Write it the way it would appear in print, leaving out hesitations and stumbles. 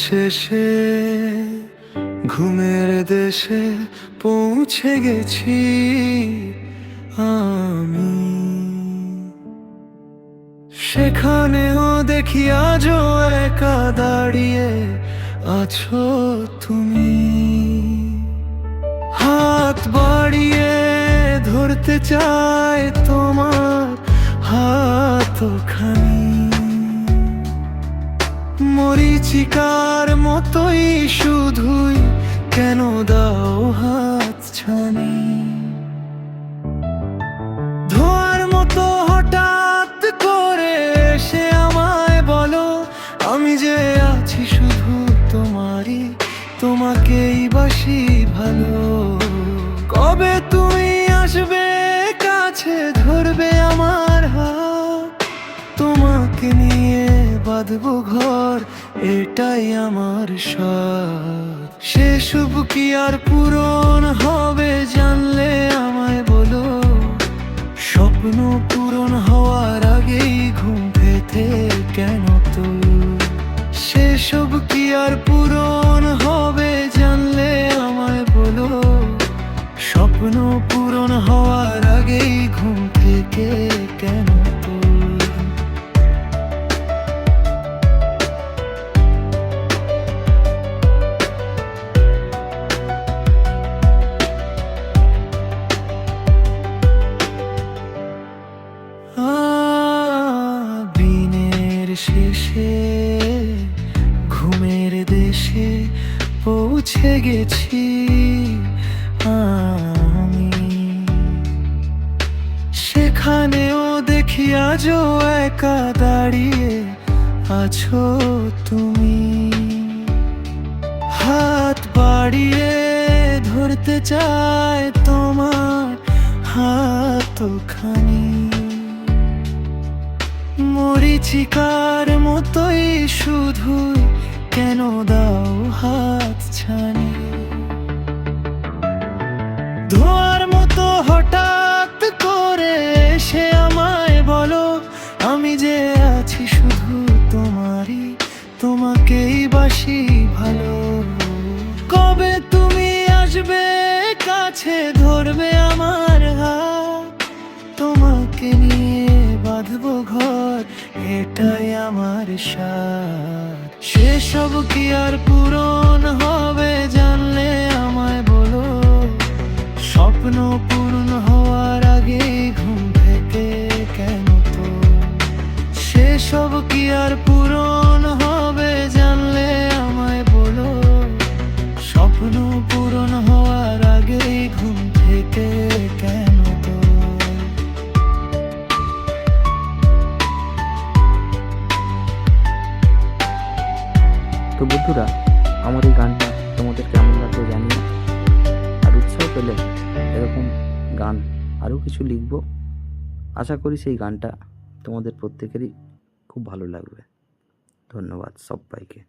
শেষে ঘুমের দেশে পৌঁছে গেছি আমি। সেখানেও দেখি আজও একা দাঁড়িয়ে আছো তুমি। হাত বাড়িয়ে ধরতে চাই তোমার হাতখানি, মরীচিকার মতোই শুধুই কেন দাও হাত ছানি। ধোয়ার মতো হঠাৎ করে এসে আমায় বলো আমি যে আছি শুধু তোমারই, তোমাকেই বাসি ভালো। কবে তুমি আসবে কাছে ধরবে আমার হাত, তোমাকে নিয়ে বাঁধবো ঘর এটাই আমার সাথ। সে শুভ কি আর পূরণ হবে জানলে আমায় বলো, স্বপ্ন পূরণ হওয়ার আগেই ঘুম পেতে কেন তো। সে সব কি আর পূরণ হবে জানলে আমায় বলো, স্বপ্ন পূরণ হওয়ার আগেই ঘুম থেকে কেন তো। দিনের শেষে ঘুমের দেশে পৌঁছে গেছি আমি। সেখানেও দেখি আজও একা দাঁড়িয়ে আছো তুমি। হাত বাড়িয়ে ধরতে চাই তোমার হাতখানি, মরীচিকার মতোই শুধুই কেন দাও হাত ছানি। ধোয়ার মতো হঠাৎ করে এসে আমায় বলো আমি যে আছি শুধু তোমারই, তোমাকেই বাসি ভালো। কবে তুমি আসবে কাছে ধরবে আমার হাত, তোমাকে নিয়ে বাঁধবো ঘর এটাই আমার সাথ। সেসব কি আর পূরণ হবে জানলে আমায় বলো, স্বপ্ন পূরণ হওয়ার আগে ঘুম থেকে কেন তো। সেসব কি আর পূরণ হবে জানলে আমায় বলো, স্বপ্ন পূরণ হওয়ার আগে ঘুম থেকে কেন তো। তো বন্ধুরা, আমার এই গানটা তোমাদের কেমন লাগলো জানিও। আর উৎসাহ পেলে এরকম গান আরও কিছু লিখব। আশা করি সেই গানটা তোমাদের প্রত্যেকেরই খুব ভালো লাগবে। ধন্যবাদ সবাইকে।